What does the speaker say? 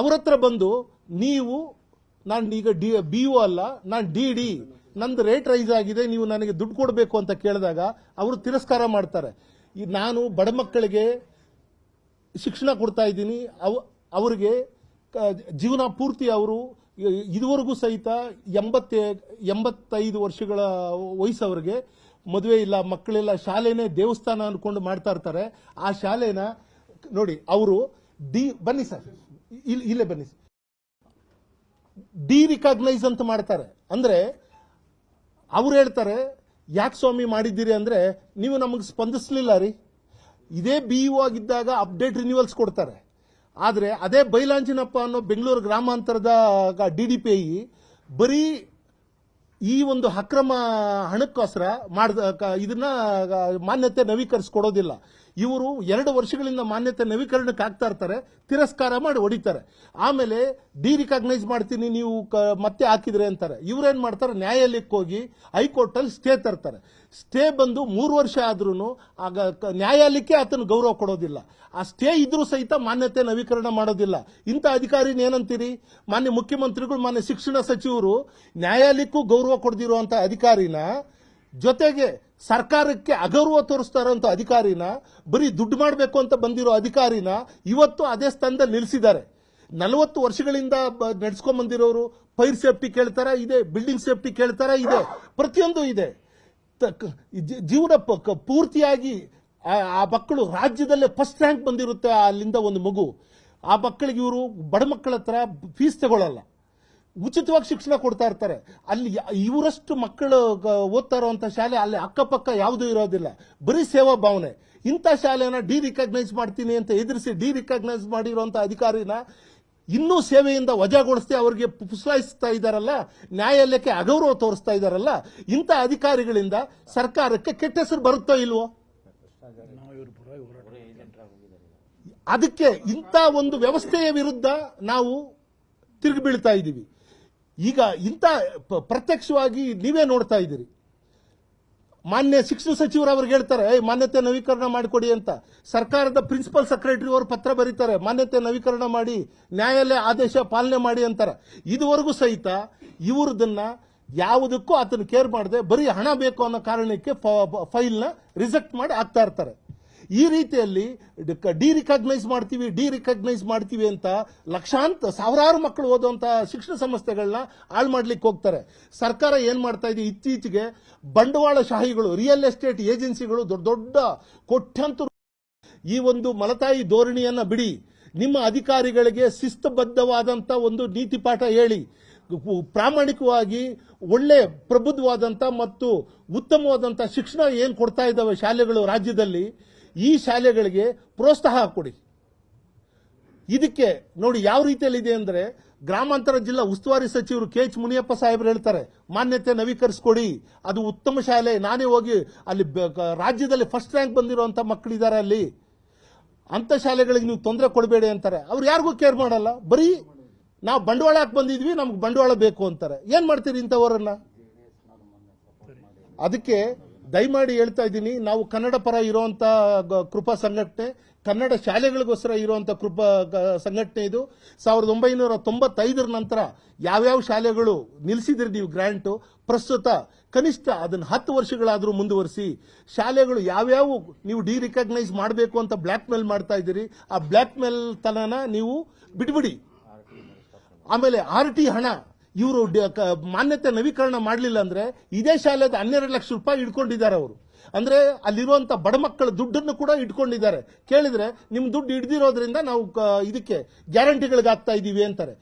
ಅವ್ರ ಹತ್ರ ಬಂದು ನೀವು ನಾನು ಈಗ BO ಅಲ್ಲ, ನಾನು DD, ನಂದು ರೇಟ್ ರೈಸ್ ಆಗಿದೆ, ನೀವು ನನಗೆ ದುಡ್ಡು ಕೊಡಬೇಕು ಅಂತ ಕೇಳಿದಾಗ ಅವರು ತಿರಸ್ಕಾರ ಮಾಡ್ತಾರೆ. ನಾನು ಬಡ ಮಕ್ಕಳಿಗೆ ಶಿಕ್ಷಣ ಕೊಡ್ತಾ ಇದ್ದೀನಿ, ಅವರಿಗೆ ಜೀವನ ಪೂರ್ತಿ ಅವರು ಇದುವರೆಗೂ ಸಹಿತ 85 ವರ್ಷಗಳ ವಯಸ್ಸವರಿಗೆ ಮದುವೆ ಇಲ್ಲ, ಮಕ್ಕಳೆಲ್ಲ, ಶಾಲೆನೇ ದೇವಸ್ಥಾನ ಅನ್ಕೊಂಡು ಮಾಡ್ತಾ ಇರ್ತಾರೆ. ಆ ಶಾಲೆನ ನೋಡಿ ಅವರು ಬನ್ನಿ ಸರ್, ಇಲ್ಲೇ ಬನ್ನಿ, ರಿಕಾಗ್ನೈಸ್ ಅಂತ ಮಾಡ್ತಾರೆ. ಅಂದ್ರೆ ಅವ್ರು ಹೇಳ್ತಾರೆ, ಯಾಕೆ ಸ್ವಾಮಿ ಮಾಡಿದ್ದೀರಿ ಅಂದ್ರೆ, ನೀವು ನಮಗೆ ಸ್ಪಂದಿಸಲಿಲ್ಲ ರೀ. ಇದೇ BO ಆಗಿದ್ದಾಗ ಅಪ್ಡೇಟ್ ರಿನ್ಯೂವಲ್ಸ್ ಕೊಡ್ತಾರೆ. ಆದರೆ ಅದೇ ಬೈಲಾಂಜಿನಪ್ಪ ಅನ್ನೋ ಬೆಂಗಳೂರು ಗ್ರಾಮಾಂತರದ DDPI ಬರೀ ಈ ಒಂದು ಅಕ್ರಮ ಹಣಕ್ಕೋಸ್ಕರ ಇದನ್ನ ಮಾನ್ಯತೆ ನವೀಕರಿಸಿಕೊಡೋದಿಲ್ಲ. ಇವರು 2 ವರ್ಷಗಳಿಂದ ಮಾನ್ಯತೆ ನವೀಕರಣಕ್ಕೆ ಆಗ್ತಾ ಇರ್ತಾರೆ, ತಿರಸ್ಕಾರ ಮಾಡಿ ಹೊಡಿತಾರೆ. ಆಮೇಲೆ ರಿಕಾಗ್ನೈಸ್ ಮಾಡ್ತೀನಿ ನೀವು ಮತ್ತೆ ಹಾಕಿದ್ರೆ ಅಂತಾರೆ. ಇವರೇನ್ ಮಾಡ್ತಾರೆ, ನ್ಯಾಯಾಲಯಕ್ಕೆ ಹೋಗಿ ಹೈಕೋರ್ಟ್ ಅಲ್ಲಿ ಸ್ಟೇ ತರ್ತಾರೆ. ಸ್ಟೇ ಬಂದು 3 ವರ್ಷ ಆದ್ರೂ ನ್ಯಾಯಾಲಯಕ್ಕೆ ಆತನ ಗೌರವ ಕೊಡೋದಿಲ್ಲ. ಆ ಸ್ಟೇ ಇದ್ರೂ ಸಹಿತ ಮಾನ್ಯತೆ ನವೀಕರಣ ಮಾಡೋದಿಲ್ಲ. ಇಂಥ ಅಧಿಕಾರಿನ ಏನಂತೀರಿ? ಮಾನ್ಯ ಮುಖ್ಯಮಂತ್ರಿಗಳು, ಮಾನ್ಯ ಶಿಕ್ಷಣ ಸಚಿವರು ನ್ಯಾಯಾಲಯಕ್ಕೂ ಗೌರವ ಕೊಡದಿರುವಂತ ಅಧಿಕಾರಿನ, ಜೊತೆಗೆ ಸರ್ಕಾರಕ್ಕೆ ಅಗೌರವ ತೋರಿಸ್ತಾ ಇರುವಂತ ಅಧಿಕಾರಿನ, ಬರೀ ದುಡ್ಡು ಮಾಡಬೇಕು ಅಂತ ಬಂದಿರೋ ಅಧಿಕಾರಿನ ಇವತ್ತು ಅದೇ ಸ್ಥಾನದಲ್ಲಿ ನಿಲ್ಲಿಸಿದ್ದಾರೆ. 40 ವರ್ಷಗಳಿಂದ ನಡೆಸ್ಕೊಂಡ್ ಬಂದಿರೋರು ಫೈರ್ ಸೇಫ್ಟಿ ಕೇಳ್ತಾರ ಇದೆ, ಬಿಲ್ಡಿಂಗ್ ಸೇಫ್ಟಿ ಕೇಳ್ತಾರ ಇದೆ, ಪ್ರತಿಯೊಂದು ಇದೆ. ಜೀವನ ಪೂರ್ತಿಯಾಗಿ ಆ ಮಕ್ಕಳು ರಾಜ್ಯದಲ್ಲೇ ಫಸ್ಟ್ ರ್ಯಾಂಕ್ ಬಂದಿರುತ್ತೆ ಅಲ್ಲಿಂದ ಒಂದು ಮಗು. ಆ ಮಕ್ಕಳಿಗೆ ಇವರು ಬಡ ಮಕ್ಕಳ ಹತ್ರ ಫೀಸ್ ತಗೊಳ್ಳಲ್ಲ, ಉಚಿತವಾಗಿ ಶಿಕ್ಷಣ ಕೊಡ್ತಾ ಇರ್ತಾರೆ. ಅಲ್ಲಿ ಇವರಷ್ಟು ಮಕ್ಕಳು ಓದ್ತಾ ಇರುವಂತ ಶಾಲೆ ಅಲ್ಲಿ ಅಕ್ಕಪಕ್ಕ ಯಾವುದೂ ಇರೋದಿಲ್ಲ, ಬರೀ ಸೇವಾ ಭಾವನೆ. ಇಂಥ ಶಾಲೆನ ರಿಕಾಗ್ನೈಸ್ ಮಾಡ್ತೀನಿ ಅಂತ ಎದುರಿಸಿ ರಿಕಾಗ್ನೈಸ್ ಮಾಡಿರುವಂತ ಅಧಿಕಾರಿನ ಇನ್ನೂ ಸೇವೆಯಿಂದ ವಜಾಗೊಳಿಸ್ತಾ ಅವರಿಗೆ ಪುಸ್ಲಾಯಿಸ್ತಾ ಇದ್ದಾರಲ್ಲ, ನ್ಯಾಯಾಲಯಕ್ಕೆ ಅಗೌರವ ತೋರಿಸ್ತಾ ಇದ್ದಾರಲ್ಲ, ಇಂಥ ಅಧಿಕಾರಿಗಳಿಂದ ಸರ್ಕಾರಕ್ಕೆ ಕೆಟ್ಟ ಹೆಸರು ಬರುತ್ತೋ ಇಲ್ವೋ? ಅದಕ್ಕೆ ಇಂಥ ಒಂದು ವ್ಯವಸ್ಥೆಯ ವಿರುದ್ಧ ನಾವು ತಿರುಗಿ ಬೀಳ್ತಾ ಇದ್ದೀವಿ. ಈಗ ಇಂಥ ಪ್ರತ್ಯಕ್ಷವಾಗಿ ನೀವೇ ನೋಡ್ತಾ ಇದ್ದೀರಿ. ಮಾನ್ಯ ಶಿಕ್ಷಣ ಸಚಿವರು ಅವ್ರಿಗೆ ಹೇಳ್ತಾರೆ, ಮಾನ್ಯತೆ ನವೀಕರಣ ಮಾಡಿಕೊಡಿ ಅಂತ. ಸರ್ಕಾರದ ಪ್ರಿನ್ಸಿಪಲ್ ಸೆಕ್ರೆಟರಿ ಅವರು ಪತ್ರ ಬರೀತಾರೆ, ಮಾನ್ಯತೆ ನವೀಕರಣ ಮಾಡಿ, ನ್ಯಾಯಾಲಯ ಆದೇಶ ಪಾಲನೆ ಮಾಡಿ ಅಂತಾರೆ. ಇದುವರೆಗೂ ಸಹಿತ ಇವ್ರದನ್ನ ಯಾವುದಕ್ಕೂ ಆತನ ಕೇರ್ ಮಾಡದೆ ಬರೀ ಹಣ ಬೇಕು ಅನ್ನೋ ಕಾರಣಕ್ಕೆ ಫೈಲ್ನ ರಿಜೆಕ್ಟ್ ಮಾಡಿ ಆಗ್ತಾ ಇರ್ತಾರೆ. ಈ ರೀತಿಯಲ್ಲಿ ರಿಕಾಗ್ನೈಸ್ ಮಾಡ್ತೀವಿ ಅಂತ ಸಾವಿರಾರು ಮಕ್ಕಳು ಓದುವಂತ ಶಿಕ್ಷಣ ಸಂಸ್ಥೆಗಳನ್ನ ಹಾಳು ಮಾಡ್ಲಿಕ್ಕೆ ಹೋಗ್ತಾರೆ. ಸರ್ಕಾರ ಏನ್ ಮಾಡ್ತಾ ಇದೆ, ಇತ್ತೀಚೆಗೆ ಬಂಡವಾಳಶಾಹಿಗಳು, ರಿಯಲ್ ಎಸ್ಟೇಟ್ ಏಜೆನ್ಸಿಗಳು ದೊಡ್ಡ ದೊಡ್ಡ ಕೋಟ್ಯಾಂತರ ಈ ಒಂದು ಮಲತಾಯಿ ಧೋರಣೆಯನ್ನ ಬಿಡಿ, ನಿಮ್ಮ ಅಧಿಕಾರಿಗಳಿಗೆ ಶಿಸ್ತುಬದ್ಧವಾದಂತ ಒಂದು ನೀತಿ ಪಾಠ ಹೇಳಿ, ಪ್ರಾಮಾಣಿಕವಾಗಿ ಒಳ್ಳೆ ಪ್ರಬುದ್ಧವಾದಂತ ಮತ್ತು ಉತ್ತಮವಾದಂತ ಶಿಕ್ಷಣ ಏನ್ ಕೊಡ್ತಾ ಇದ್ದಾವೆ ಶಾಲೆಗಳು ರಾಜ್ಯದಲ್ಲಿ, ಈ ಶಾಲೆಗಳಿಗೆ ಪ್ರೋತ್ಸಾಹ ಕೊಡಿ. ಇದಕ್ಕೆ ನೋಡಿ ಯಾವ ರೀತಿಯಲ್ಲಿ ಇದೆ ಅಂದ್ರೆ, ಗ್ರಾಮಾಂತರ ಜಿಲ್ಲಾ ಉಸ್ತುವಾರಿ ಸಚಿವರು KH ಮುನಿಯಪ್ಪ ಸಾಹೇಬ್ರು ಹೇಳ್ತಾರೆ, ಮಾನ್ಯತೆ ನವೀಕರಿಸಿಕೊಡಿ, ಅದು ಉತ್ತಮ ಶಾಲೆ. ನಾನೇ ಹೋಗಿ ಅಲ್ಲಿ ರಾಜ್ಯದಲ್ಲಿ ಫಸ್ಟ್ ರ್ಯಾಂಕ್ ಬಂದಿರುವಂತ ಮಕ್ಕಳಿದ್ದಾರೆ ಅಲ್ಲಿ, ಅಂತ ಶಾಲೆಗಳಿಗೆ ನೀವು ತೊಂದರೆ ಕೊಡಬೇಡಿ ಅಂತಾರೆ. ಅವ್ರು ಯಾರಿಗೂ ಕೇರ್ ಮಾಡಲ್ಲ, ಬರೀ ನಾವು ಬಂಡವಾಳ ಹಾಕಿ ಬಂದಿದ್ವಿ, ನಮ್ಗೆ ಬಂಡವಾಳ ಬೇಕು ಅಂತಾರೆ. ಏನ್ ಮಾಡ್ತೀರಿ ಇಂಥವರನ್ನ? ಅದಕ್ಕೆ ದಯಮಾಡಿ ಹೇಳ್ತಾ ಇದ್ದೀನಿ, ನಾವು ಕನ್ನಡ ಪರ ಇರುವಂತ ಕೃಪಾ ಸಂಘಟನೆ, ಕನ್ನಡ ಶಾಲೆಗಳಿಗೋಸ್ಕರ ಇರುವಂತ ಕೃಪಾ ಸಂಘಟನೆ ಇದು. 1995 ನಂತರ ಯಾವ್ಯಾವ ಶಾಲೆಗಳು ನಿಲ್ಲಿಸಿದ್ರಿ ನೀವು ಗ್ರಾಂಟ್, ಪ್ರಸ್ತುತ ಕನಿಷ್ಠ ಅದನ್ನ 10 ವರ್ಷಗಳಾದ್ರೂ ಮುಂದುವರಿಸಿ. ಶಾಲೆಗಳು ಯಾವ್ಯಾವ ನೀವು ರಿಕಾಗ್ನೈಸ್ ಮಾಡಬೇಕು ಅಂತ ಬ್ಲಾಕ್ ಮೇಲ್ ಮಾಡ್ತಾ ಇದ್ದೀರಿ, ಆ ಬ್ಲಾಕ್ ಮೇಲ್ ತನನ ನೀವು ಬಿಟ್ಬಿಡಿ. ಆಮೇಲೆ RT ಹಣ ಇವರು ಮಾನ್ಯತೆ ನವೀಕರಣ ಮಾಡಲಿಲ್ಲ ಅಂದ್ರೆ ಇದೇ ಶಾಲೆದ 12 ಲಕ್ಷ ರೂಪಾಯಿ ಇಟ್ಕೊಂಡಿದ್ದಾರೆ ಅವರು. ಅಂದ್ರೆ ಅಲ್ಲಿರುವಂತ ಬಡ ಮಕ್ಕಳ ದುಡ್ಡನ್ನು ಕೂಡ ಇಟ್ಕೊಂಡಿದ್ದಾರೆ. ಕೇಳಿದ್ರೆ ನಿಮ್ ದುಡ್ಡು ಹಿಡ್ದಿರೋದ್ರಿಂದ ನಾವು ಇದಕ್ಕೆ ಗ್ಯಾರಂಟಿಗಳಿಗೆ ಆಗ್ತಾ ಇದೀವಿ ಅಂತಾರೆ.